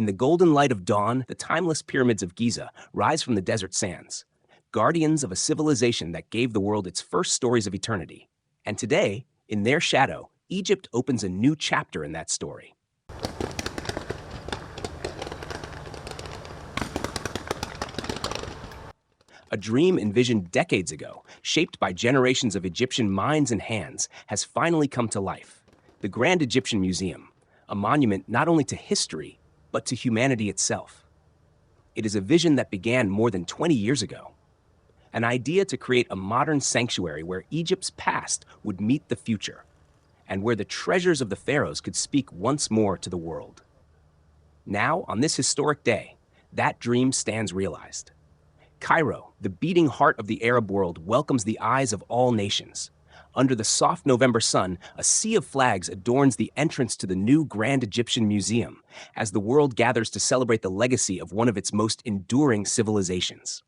In the golden light of dawn, the timeless pyramids of Giza rise from the desert sands, guardians of a civilization that gave the world its first stories of eternity. And today, in their shadow, Egypt opens a new chapter in that story. A dream envisioned decades ago, shaped by generations of Egyptian minds and hands, has finally come to life. The Grand Egyptian Museum, a monument not only to history, but to humanity itself. It is a vision that began more than 20 years ago. An idea to create a modern sanctuary where Egypt's past would meet the future, and where the treasures of the pharaohs could speak once more to the world. Now, on this historic day, that dream stands realized. Cairo, the beating heart of the Arab world, welcomes the eyes of all nations. Under the soft November sun, a sea of flags adorns the entrance to the new Grand Egyptian Museum as the world gathers to celebrate the legacy of one of its most enduring civilizations.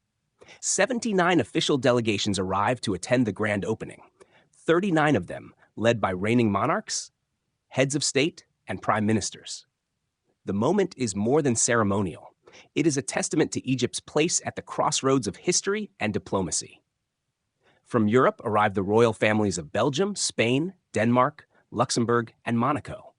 79 official delegations arrive to attend the grand opening, 39 of them led by reigning monarchs, heads of state, and prime ministers. The moment is more than ceremonial. It is a testament to Egypt's place at the crossroads of history and diplomacy. From Europe arrive the royal families of Belgium, Spain, Denmark, Luxembourg, and Monaco.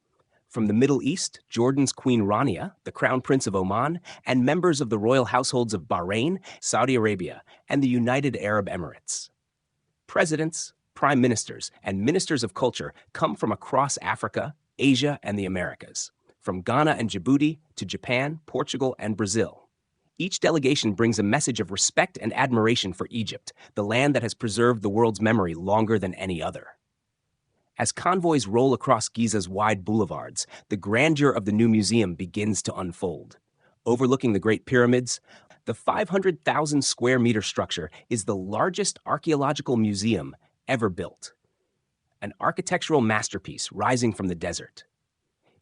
From the Middle East, Jordan's Queen Rania, the Crown Prince of Oman, and members of the royal households of Bahrain, Saudi Arabia, and the United Arab Emirates. Presidents, prime ministers, and ministers of culture come from across Africa, Asia, and the Americas. From Ghana and Djibouti to Japan, Portugal, and Brazil. Each delegation brings a message of respect and admiration for Egypt, the land that has preserved the world's memory longer than any other. As convoys roll across Giza's wide boulevards, the grandeur of the new museum begins to unfold. Overlooking the Great Pyramids, the 500,000 square meter structure is the largest archaeological museum ever built. An architectural masterpiece rising from the desert.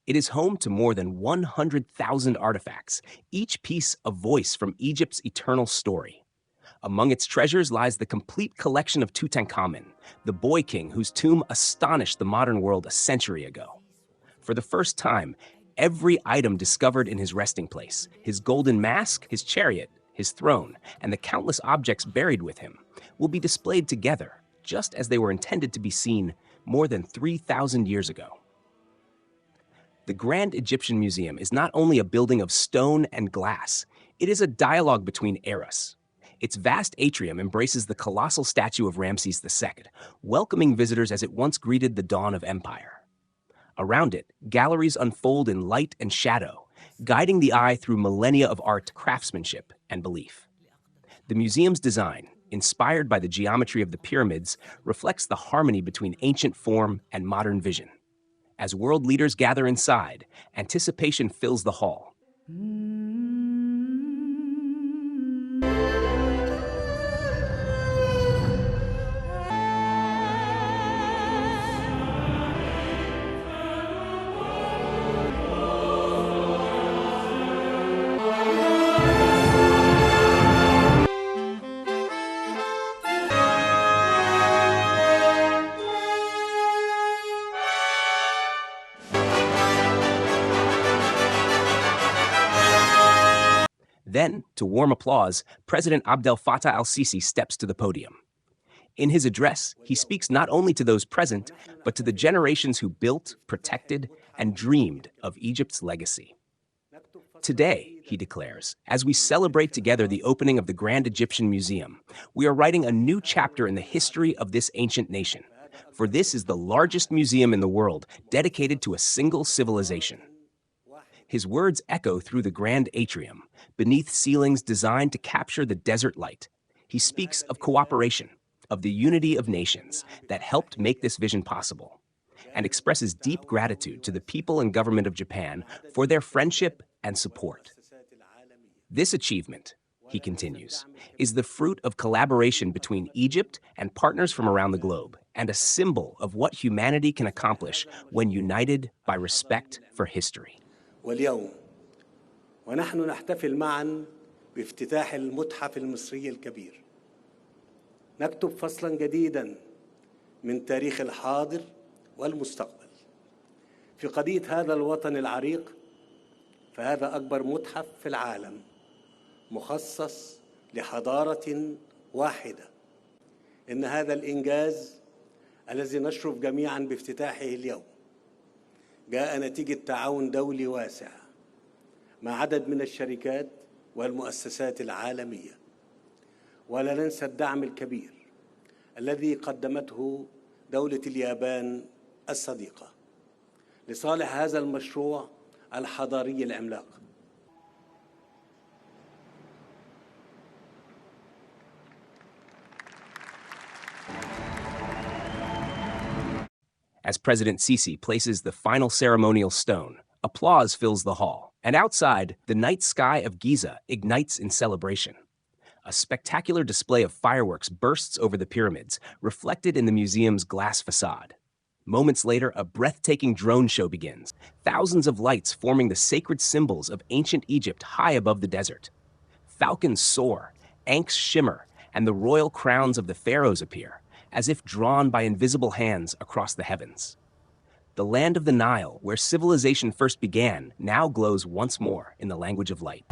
It is home to more than 100,000 artifacts, each piece a voice from Egypt's eternal story. Among its treasures lies the complete collection of Tutankhamun, the boy king whose tomb astonished the modern world a century ago. For the first time, every item discovered in his resting place, his golden mask, his chariot, his throne, and the countless objects buried with him, will be displayed together, just as they were intended to be seen more than 3,000 years ago. The Grand Egyptian Museum is not only a building of stone and glass, it is a dialogue between eras. Its vast atrium embraces the colossal statue of Ramses II, welcoming visitors as it once greeted the dawn of empire. Around it, galleries unfold in light and shadow, guiding the eye through millennia of art, craftsmanship, and belief. The museum's design, inspired by the geometry of the pyramids, reflects the harmony between ancient form and modern vision. As world leaders gather inside, anticipation fills the hall. Then, to warm applause, President Abdel Fattah al-Sisi steps to the podium. In his address, he speaks not only to those present, but to the generations who built, protected, and dreamed of Egypt's legacy. Today, he declares, as we celebrate together the opening of the Grand Egyptian Museum, we are writing a new chapter in the history of this ancient nation, for this is the largest museum in the world dedicated to a single civilization. His words echo through the grand atrium, beneath ceilings designed to capture the desert light. He speaks of cooperation, of the unity of nations that helped make this vision possible, and expresses deep gratitude to the people and government of Japan for their friendship and support. This achievement, he continues, is the fruit of collaboration between Egypt and partners from around the globe, and a symbol of what humanity can accomplish when united by respect for history. واليوم ونحن نحتفل معا بافتتاح المتحف المصري الكبير نكتب فصلا جديدا من تاريخ الحاضر والمستقبل في قضية هذا الوطن العريق فهذا أكبر متحف في العالم مخصص لحضارة واحدة. إن هذا الإنجاز الذي نشرف جميعاً بافتتاحه اليوم جاء نتيجة تعاون دولي واسع مع عدد من الشركات والمؤسسات العالمية، ولا ننسى الدعم الكبير الذي قدمته دولة اليابان الصديقة لصالح هذا المشروع الحضاري العملاق. As President Sisi places the final ceremonial stone, applause fills the hall, and outside, the night sky of Giza ignites in celebration. A spectacular display of fireworks bursts over the pyramids, reflected in the museum's glass facade. Moments later, a breathtaking drone show begins, thousands of lights forming the sacred symbols of ancient Egypt high above the desert. Falcons soar, ankhs shimmer, and the royal crowns of the pharaohs appear, as if drawn by invisible hands across the heavens. The land of the Nile, where civilization first began, now glows once more in the language of light.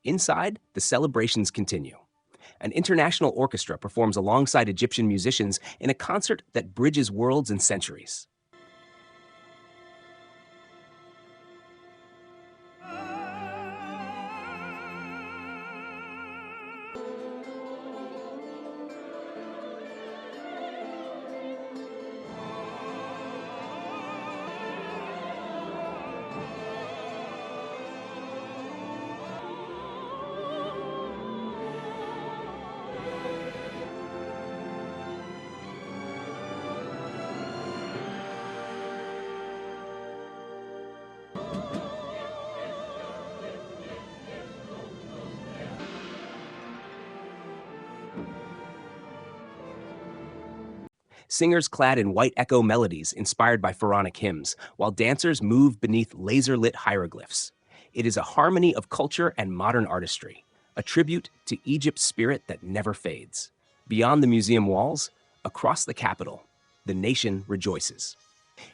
Inside, the celebrations continue. An international orchestra performs alongside Egyptian musicians in a concert that bridges worlds and centuries. Singers clad in white echo melodies inspired by pharaonic hymns, while dancers move beneath laser-lit hieroglyphs. It is a harmony of culture and modern artistry, a tribute to Egypt's spirit that never fades. Beyond the museum walls, across the capital, the nation rejoices.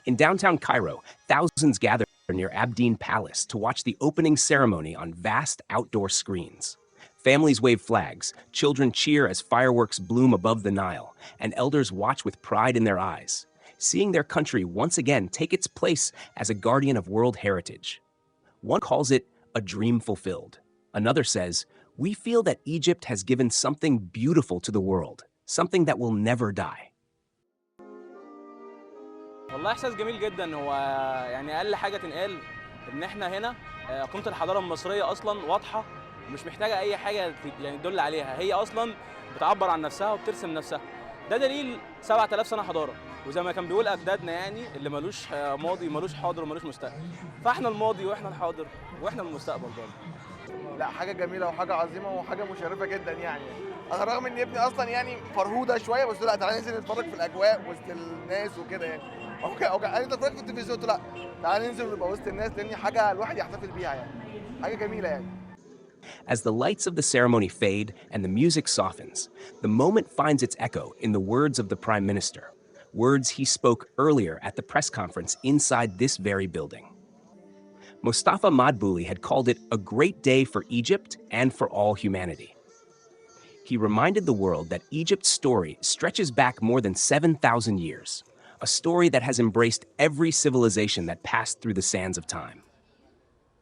In downtown Cairo, thousands gather near Abdeen Palace to watch the opening ceremony on vast outdoor screens. Families wave flags, children cheer as fireworks bloom above the Nile, and elders watch with pride in their eyes, seeing their country once again take its place as a guardian of world heritage. One calls it a dream fulfilled. Another says, we feel that Egypt has given something beautiful to the world, something that will never die. والله إحساس جميل جدا. هو يعني أقل حاجة تنقال إن إحنا هنا قيمة الحضارة المصرية أصلاً واضحة ومش محتاجة أي حاجة يعني تدل عليها، هي أصلاً بتعبر عن نفسها وبترسم نفسها. ده دليل 7000 سنة حضارة، وزي ما كان بيقول أجدادنا يعني اللي ملوش ماضي ملوش حاضر وملوش مستقبل، فإحنا الماضي وإحنا الحاضر وإحنا المستقبل برضه. لا حاجة جميلة وحاجة عظيمة وحاجة مشرفة جدا يعني. أنا رغم إن ابني أصلاً يعني فرهودة شوية، بس لا تعالى ننزل نتفرج في الأجواء وسط الناس وكده يعني. أوكي أنت اتفرجت في التلفزيون؟ قلت لا تعالى ننزل ونبقى وسط الناس، لأن حاجة الواحد يحتفل بيها يعني. حاجة جميلة يعني. As the lights of the ceremony fade and the music softens, the moment finds its echo in the words of the Prime Minister, words he spoke earlier at the press conference inside this very building. Mostafa Madbouly had called it a great day for Egypt and for all humanity. He reminded the world that Egypt's story stretches back more than 7,000 years, a story that has embraced every civilization that passed through the sands of time.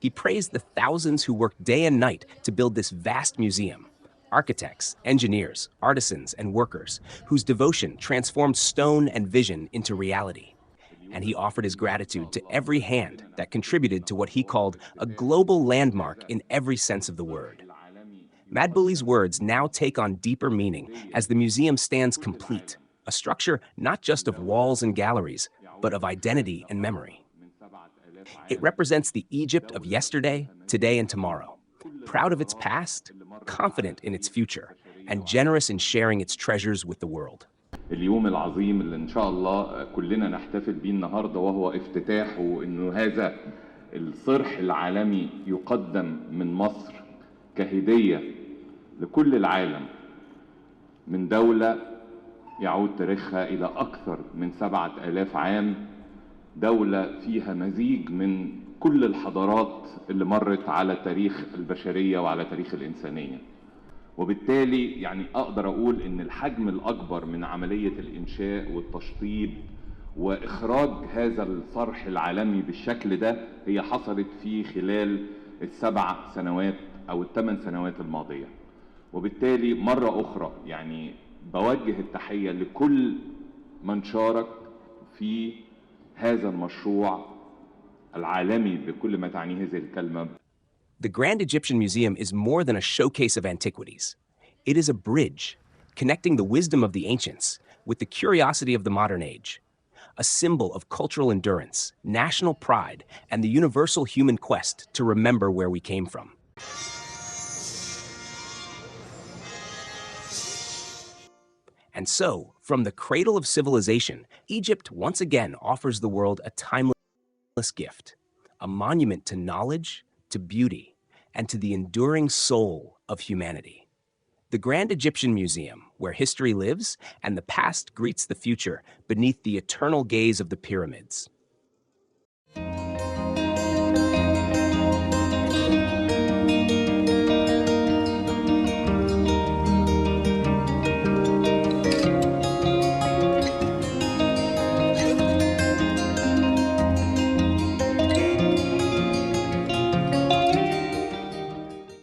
He praised the thousands who worked day and night to build this vast museum, architects, engineers, artisans, and workers whose devotion transformed stone and vision into reality. And he offered his gratitude to every hand that contributed to what he called a global landmark in every sense of the word. Madbouly's words now take on deeper meaning as the museum stands complete, a structure not just of walls and galleries, but of identity and memory. It represents the Egypt of yesterday, today, and tomorrow, proud of its past, confident in its future, and generous in sharing its treasures with the world. اليوم العظيم اللي إن شاء الله كلنا نحتفل بيه النهارده وهو افتتاحه، إنه هذا الصرح العالمي يقدم من مصر كهدية لكل العالم من دولة يعود تاريخها إلى أكثر من 7000 عام، دولة فيها مزيج من كل الحضارات اللي مرت على تاريخ البشرية وعلى تاريخ الإنسانية. وبالتالي يعني أقدر أقول إن الحجم الأكبر من عملية الإنشاء والتشطيب وإخراج هذا الصرح العالمي بالشكل ده هي حصلت في خلال ال7 سنوات أو ال8 سنوات الماضية. وبالتالي مرة أخرى يعني بوجه التحية لكل من شارك في هذا المشروع العالمي بكل ما تعنيه هذه الكلمة. The Grand Egyptian Museum is more than a showcase of antiquities. It is a bridge connecting the wisdom of the ancients with the curiosity of the modern age, a symbol of cultural endurance, national pride, and the universal human quest to remember where we came from. And so, from the cradle of civilization, Egypt once again offers the world a timeless gift, a monument to knowledge, to beauty, and to the enduring soul of humanity. The Grand Egyptian Museum, where history lives and the past greets the future beneath the eternal gaze of the pyramids.